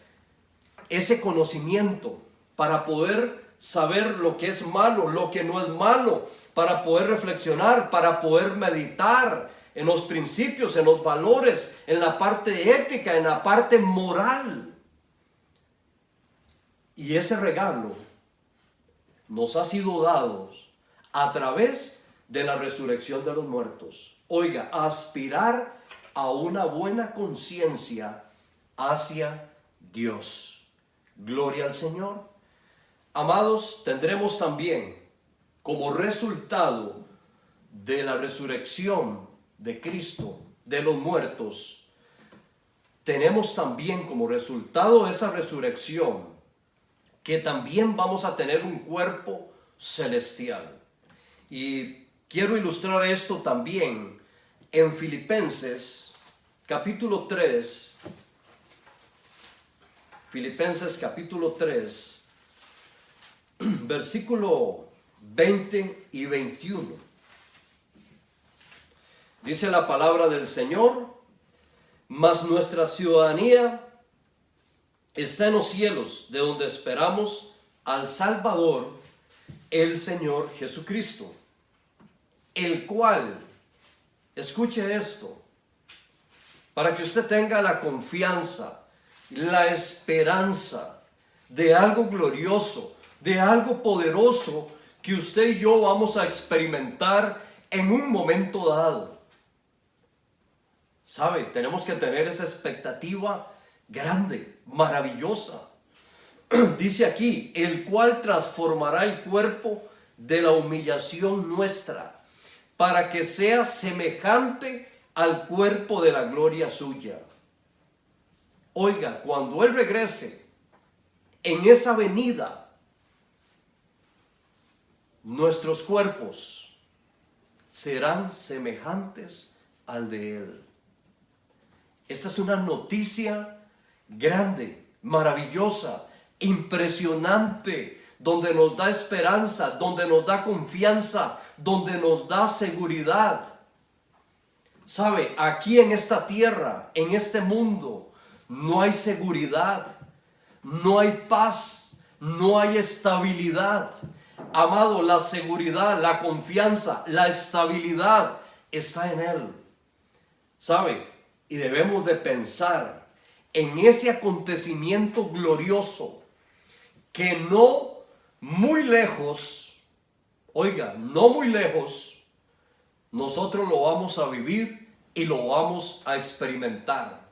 ese conocimiento para poder saber lo que es malo, lo que no es malo, para poder reflexionar, para poder meditar en los principios, en los valores, en la parte ética, en la parte moral. Y ese regalo nos ha sido dado a través de la resurrección de los muertos. Oiga, aspirar a una buena conciencia hacia Dios. Gloria al Señor. Amados, tendremos también como resultado de la resurrección de Cristo de los muertos, tenemos también como resultado de esa resurrección que también vamos a tener un cuerpo celestial. Y quiero ilustrar esto también en Filipenses capítulo 3. Filipenses capítulo 3, versículo 20 y 21. Dice la palabra del Señor: mas nuestra ciudadanía está en los cielos, de donde esperamos al Salvador, el Señor Jesucristo, el cual, escuche esto, para que usted tenga la confianza, la esperanza de algo glorioso, de algo poderoso que usted y yo vamos a experimentar en un momento dado. ¿Sabe? Tenemos que tener esa expectativa grande, maravillosa. Dice aquí, el cual transformará el cuerpo de la humillación nuestra, para que sea semejante al cuerpo de la gloria suya. Oiga, cuando Él regrese en esa venida, nuestros cuerpos serán semejantes al de Él. Esta es una noticia grande, maravillosa, impresionante, donde nos da esperanza, donde nos da confianza, donde nos da seguridad. ¿Sabe? Aquí en esta tierra, en este mundo, no hay seguridad, no hay paz, no hay estabilidad. Amado, la seguridad, la confianza, la estabilidad está en Él. ¿Sabe? Y debemos de pensar en ese acontecimiento glorioso que no muy lejos, oiga, no muy lejos, nosotros lo vamos a vivir y lo vamos a experimentar.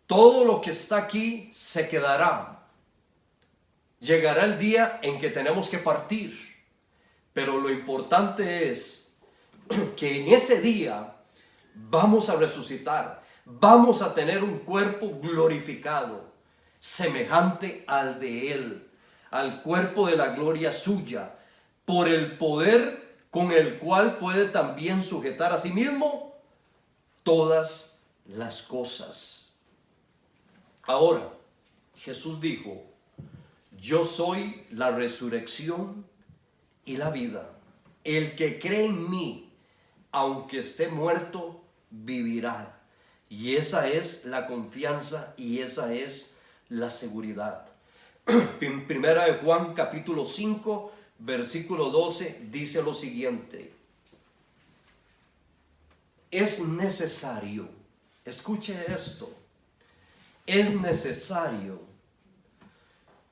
Todo lo que está aquí se quedará. Llegará el día en que tenemos que partir, pero lo importante es que en ese día vamos a resucitar, vamos a tener un cuerpo glorificado, semejante al de Él, al cuerpo de la gloria suya, por el poder con el cual puede también sujetar a sí mismo todas las cosas. Ahora, Jesús dijo: yo soy la resurrección y la vida. El que cree en mí, aunque esté muerto, vivirá. Y esa es la confianza y esa es la seguridad. En Primera de Juan capítulo 5, versículo 12 dice lo siguiente: es necesario, escuche esto, es necesario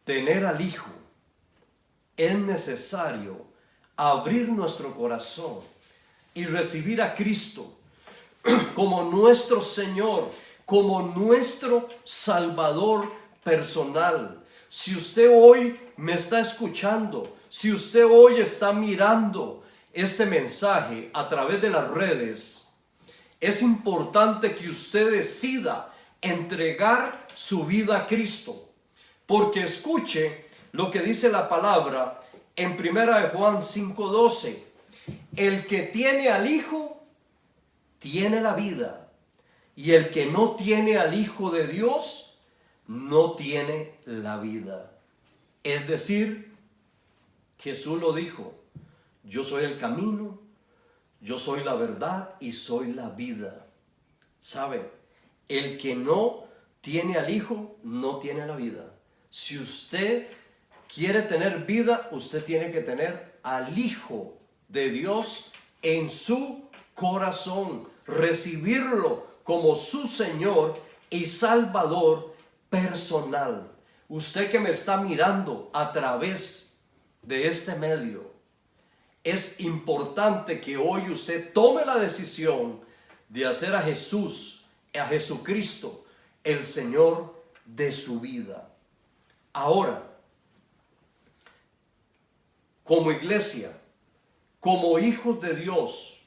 tener al Hijo, es necesario abrir nuestro corazón y recibir a Cristo como nuestro Señor, como nuestro Salvador personal. Si usted hoy me está escuchando, si usted hoy está mirando este mensaje a través de las redes, es importante que usted decida entregar su vida a Cristo, porque escuche lo que dice la palabra en Primera de Juan 5:12: el que tiene al Hijo tiene la vida, y el que no tiene al Hijo de Dios no tiene la vida. Es decir, Jesús lo dijo: yo soy el camino, yo soy la verdad y soy la vida. ¿Sabe? El que no tiene al Hijo no tiene la vida. Si usted quiere tener vida, usted tiene que tener al Hijo de Dios en su corazón, recibirlo como su Señor y Salvador personal. Usted que me está mirando a través de este medio, es importante que hoy usted tome la decisión de hacer a Jesús, a Jesucristo, el Señor de su vida. Ahora, como iglesia, como hijos de Dios,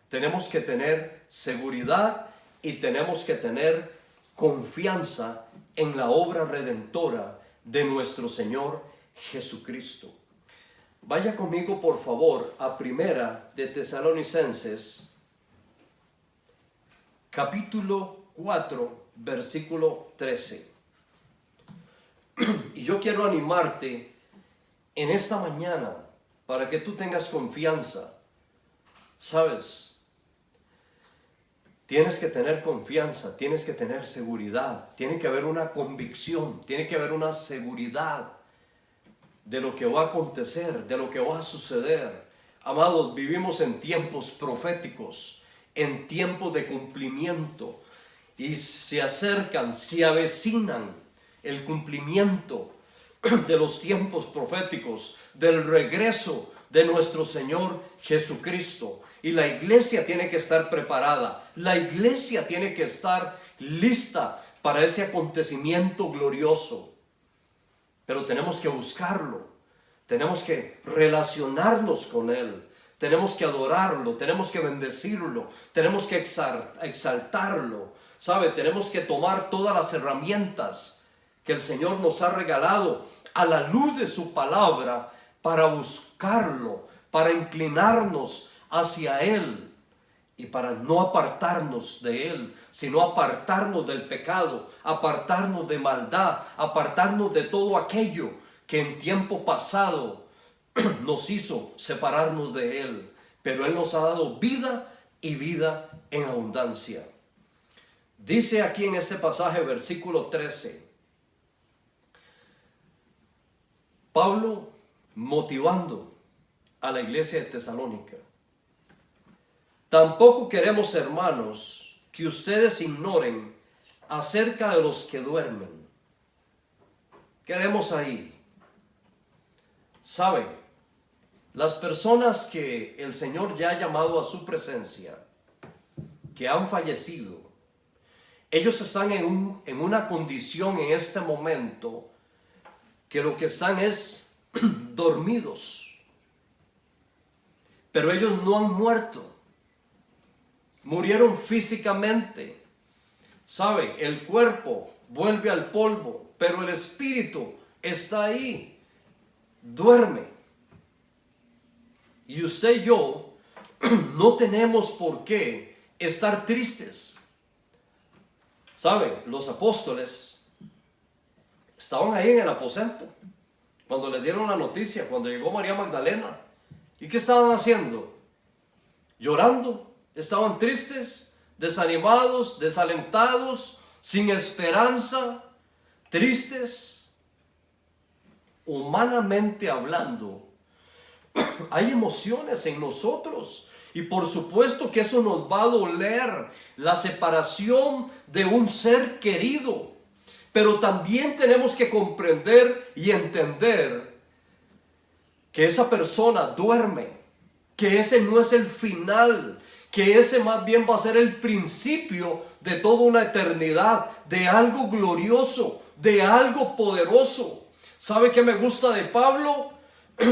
tenemos que tener seguridad y tenemos que tener confianza en la obra redentora de nuestro Señor Jesucristo. Vaya conmigo, por favor, a Primera de Tesalonicenses, capítulo 4, versículo 13. Y yo quiero animarte en esta mañana para que tú tengas confianza. ¿Sabes? Tienes que tener confianza, tienes que tener seguridad, tiene que haber una convicción, tiene que haber una seguridad de lo que va a acontecer, de lo que va a suceder. Amados, vivimos en tiempos proféticos, en tiempos de cumplimiento, y se acercan, se avecinan el cumplimiento de los tiempos proféticos, del regreso de nuestro Señor Jesucristo. Y la iglesia tiene que estar preparada, la iglesia tiene que estar lista para ese acontecimiento glorioso. Pero tenemos que buscarlo, tenemos que relacionarnos con Él, tenemos que adorarlo, tenemos que bendecirlo, tenemos que exaltarlo. ¿Sabe? Tenemos que tomar todas las herramientas que el Señor nos ha regalado a la luz de su palabra para buscarlo, para inclinarnos hacia Él y para no apartarnos de Él, sino apartarnos del pecado, apartarnos de maldad, apartarnos de todo aquello que en tiempo pasado nos hizo separarnos de Él. Pero Él nos ha dado vida y vida en abundancia. Dice aquí en este pasaje, versículo 13, Pablo motivando a la iglesia de Tesalónica: tampoco queremos, hermanos, que ustedes ignoren acerca de los que duermen. Quedemos ahí. ¿Sabe? Las personas que el Señor ya ha llamado a su presencia, que han fallecido, ellos están en una condición en este momento que lo que están es dormidos. Pero ellos no han muerto. Murieron físicamente. ¿Sabe? El cuerpo vuelve al polvo, pero el espíritu está ahí. Duerme. Y usted y yo no tenemos por qué estar tristes. ¿Sabe? Los apóstoles estaban ahí en el aposento cuando les dieron la noticia, cuando llegó María Magdalena. ¿Y qué estaban haciendo? Llorando. Estaban tristes, desanimados, desalentados, sin esperanza, tristes. Humanamente hablando, hay emociones en nosotros. Y por supuesto que eso nos va a doler, la separación de un ser querido. Pero también tenemos que comprender y entender que esa persona duerme, que ese no es el final, que ese más bien va a ser el principio de toda una eternidad, de algo glorioso, de algo poderoso. ¿Sabe qué me gusta de Pablo?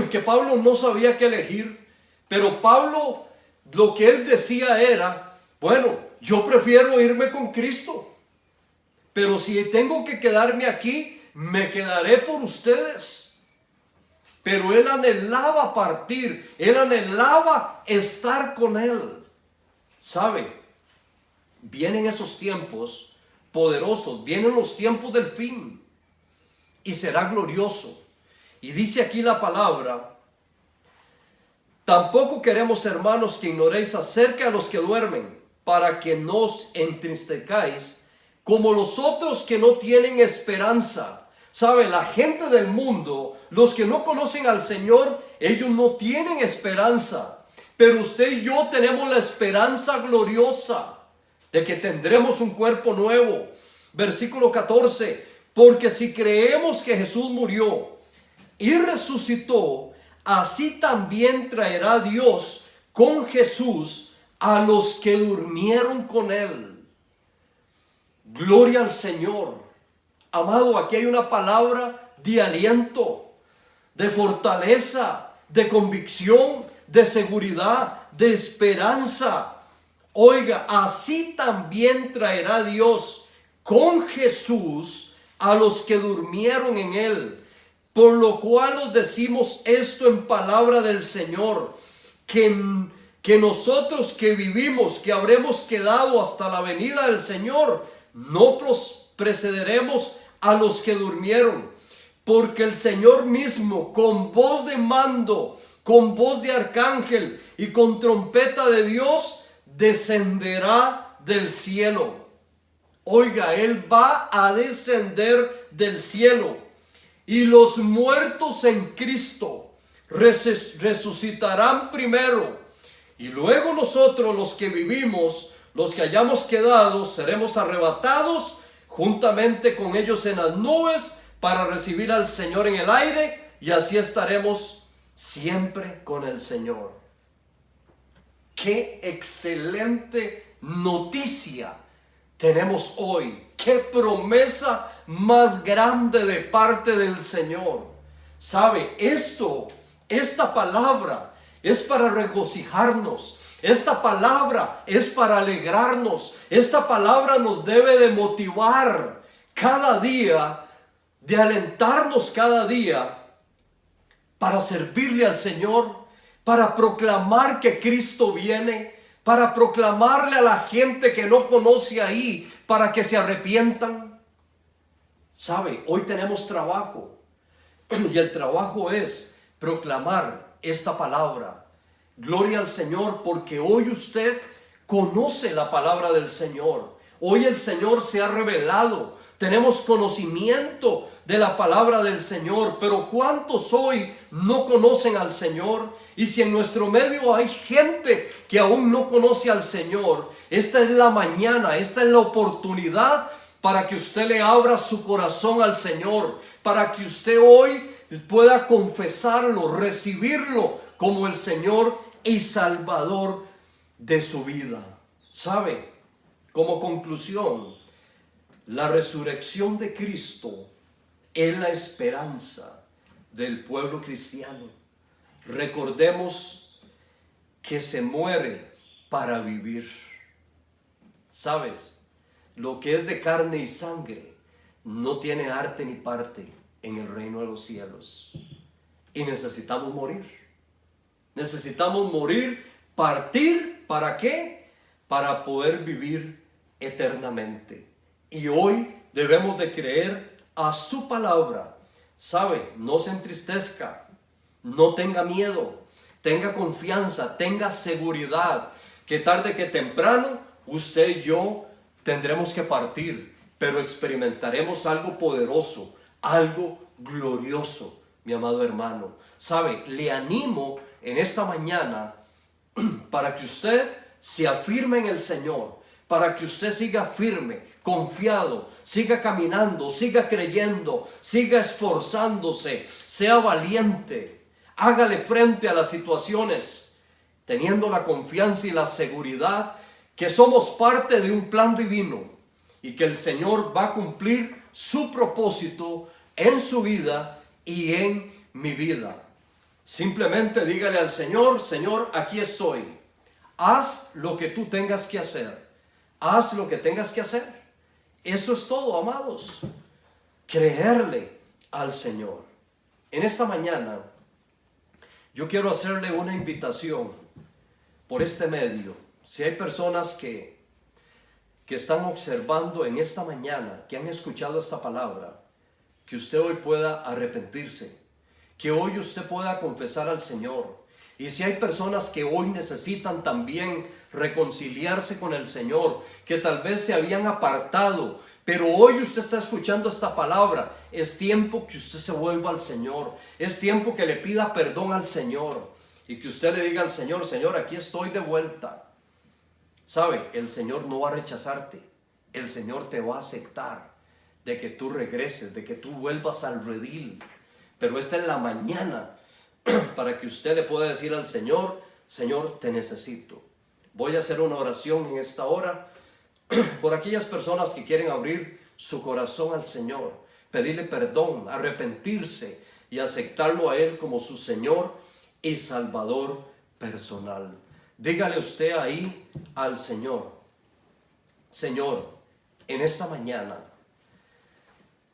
Que Pablo no sabía qué elegir, pero Pablo, lo que él decía era: bueno, yo prefiero irme con Cristo, pero si tengo que quedarme aquí, me quedaré por ustedes. Pero él anhelaba partir, él anhelaba estar con Él. ¿Sabe? vienen esos tiempos poderosos, vienen los tiempos del fin y será glorioso. Y dice aquí la palabra: tampoco queremos, hermanos, que ignoréis acerca de los que duermen, para que no os entristezcáis como los otros que no tienen esperanza. ¿Sabe? La gente del mundo, los que no conocen al Señor, ellos no tienen esperanza. Pero usted y yo tenemos la esperanza gloriosa de que tendremos un cuerpo nuevo. Versículo 14: porque si creemos que Jesús murió y resucitó, así también traerá Dios con Jesús a los que durmieron con él. Gloria al Señor. Amado, aquí hay una palabra de aliento, de fortaleza, de convicción, de seguridad, de esperanza. Oiga, así también traerá Dios con Jesús a los que durmieron en él. Por lo cual os decimos esto en palabra del Señor, que nosotros que vivimos, que habremos quedado hasta la venida del Señor, no precederemos a los que durmieron. Porque el Señor mismo, con voz de mando, con voz de arcángel y con trompeta de Dios, descenderá del cielo. Oiga, Él va a descender del cielo. Y los muertos en Cristo resucitarán primero. Y luego nosotros, los que vivimos, los que hayamos quedado, seremos arrebatados juntamente con ellos en las nubes para recibir al Señor en el aire, y así estaremos siempre con el Señor. ¡Qué excelente noticia tenemos hoy! ¡Qué promesa más grande de parte del Señor! ¿Sabe? Esta palabra es para regocijarnos. Esta palabra es para alegrarnos. Esta palabra nos debe de motivar cada día, de alentarnos cada día para servirle al Señor, para proclamar que Cristo viene, para proclamarle a la gente que no conoce ahí, para que se arrepientan. ¿Sabe? Hoy tenemos trabajo y el trabajo es proclamar esta palabra. Gloria al Señor, porque hoy usted conoce la palabra del Señor. Hoy el Señor se ha revelado. Tenemos conocimiento de la palabra del Señor, pero ¿cuántos hoy no conocen al Señor? Y si en nuestro medio hay gente que aún no conoce al Señor, esta es la mañana, esta es la oportunidad para que usted le abra su corazón al Señor, para que usted hoy pueda confesarlo, recibirlo como el Señor y Salvador de su vida. ¿Sabe? Como conclusión, la resurrección de Cristo es la esperanza del pueblo cristiano. Recordemos que se muere para vivir. ¿Sabes? Lo que es de carne y sangre no tiene arte ni parte en el reino de los cielos. Y necesitamos morir. Necesitamos morir, partir. ¿Para qué? Para poder vivir eternamente. Y hoy debemos de creer a su palabra. ¿Sabe? No se entristezca. No tenga miedo. Tenga confianza. Tenga seguridad. Que tarde que temprano usted y yo tendremos que partir. Pero experimentaremos algo poderoso. Algo glorioso, mi amado hermano. ¿Sabe? Le animo en esta mañana para que usted se afirme en el Señor, para que usted siga firme, confiado, siga caminando, siga creyendo, siga esforzándose, sea valiente, hágale frente a las situaciones, teniendo la confianza y la seguridad que somos parte de un plan divino y que el Señor va a cumplir su propósito en su vida y en mi vida. Simplemente dígale al Señor: Señor, aquí estoy. Haz lo que tú tengas que hacer. Haz lo que tengas que hacer. Eso es todo, amados. Creerle al Señor. En esta mañana, yo quiero hacerle una invitación por este medio. Si hay personas que que están observando en esta mañana, que han escuchado esta palabra, que usted hoy pueda arrepentirse, que hoy usted pueda confesar al Señor. Y si hay personas que hoy necesitan también reconciliarse con el Señor, que tal vez se habían apartado, pero hoy usted está escuchando esta palabra, es tiempo que usted se vuelva al Señor, es tiempo que le pida perdón al Señor y que usted le diga al Señor: Señor, aquí estoy de vuelta. ¿Sabe? El Señor no va a rechazarte, el Señor te va a aceptar de que tú regreses, de que tú vuelvas al redil. Pero esta es la mañana para que usted le pueda decir al Señor: Señor, te necesito. Voy a hacer una oración en esta hora por aquellas personas que quieren abrir su corazón al Señor, pedirle perdón, arrepentirse y aceptarlo a Él como su Señor y Salvador personal. Dígale usted ahí al Señor: Señor, en esta mañana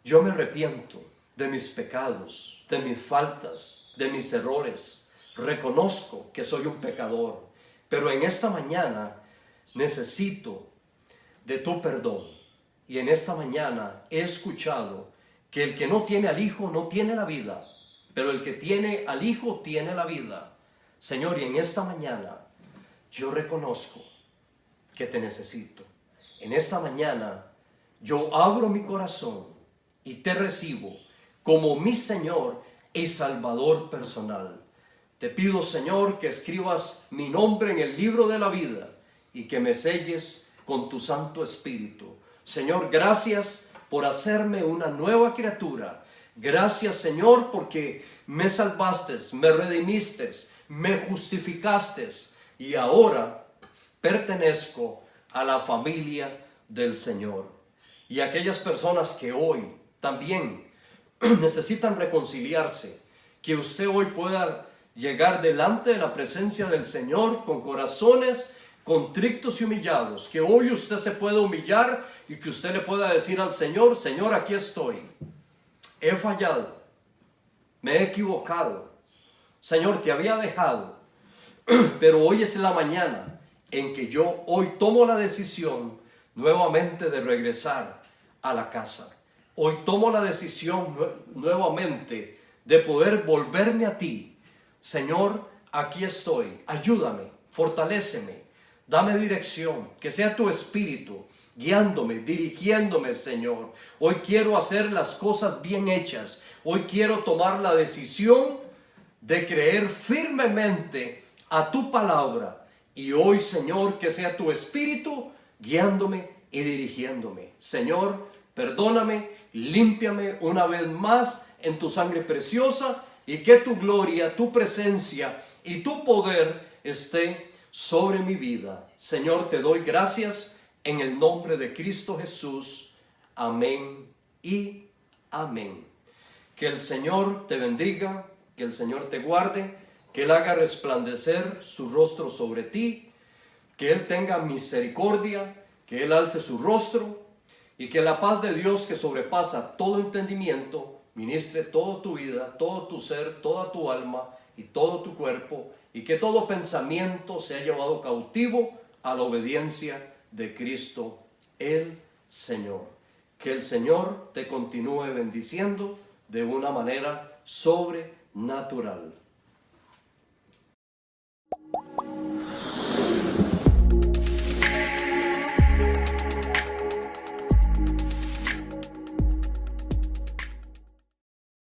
yo me arrepiento de mis pecados, de mis faltas, de mis errores. Reconozco que soy un pecador, pero en esta mañana necesito de tu perdón. Y en esta mañana he escuchado que el que no tiene al Hijo no tiene la vida, pero el que tiene al Hijo tiene la vida. Señor, y en esta mañana yo reconozco que te necesito. En esta mañana yo abro mi corazón y te recibo como mi Señor y Salvador personal. Te pido, Señor, que escribas mi nombre en el libro de la vida y que me selles con tu Santo Espíritu. Señor, gracias por hacerme una nueva criatura. Gracias, Señor, porque me salvaste, me redimiste, me justificaste y ahora pertenezco a la familia del Señor. Y aquellas personas que hoy también necesitan reconciliarse, que usted hoy pueda llegar delante de la presencia del Señor con corazones contritos y humillados, que hoy usted se pueda humillar y que usted le pueda decir al Señor: Señor, aquí estoy, he fallado, me he equivocado, Señor, te había dejado, pero hoy es la mañana en que yo hoy tomo la decisión nuevamente de regresar a la casa. Hoy tomo la decisión nuevamente de poder volverme a ti. Señor, aquí estoy, ayúdame, fortaléceme, dame dirección, que sea tu Espíritu guiándome, dirigiéndome, Señor. Hoy quiero hacer las cosas bien hechas. Hoy quiero tomar la decisión de creer firmemente a tu palabra. Y hoy, Señor, que sea tu Espíritu guiándome y dirigiéndome. Señor, perdóname, límpiame una vez más en tu sangre preciosa y que tu gloria, tu presencia y tu poder esté sobre mi vida. Señor, te doy gracias en el nombre de Cristo Jesús. Amén y amén. Que el Señor te bendiga, que el Señor te guarde, que Él haga resplandecer su rostro sobre ti, que Él tenga misericordia, que Él alce su rostro y que la paz de Dios, que sobrepasa todo entendimiento, ministre toda tu vida, todo tu ser, toda tu alma y todo tu cuerpo, y que todo pensamiento sea llevado cautivo a la obediencia de Cristo el Señor. Que el Señor te continúe bendiciendo de una manera sobrenatural.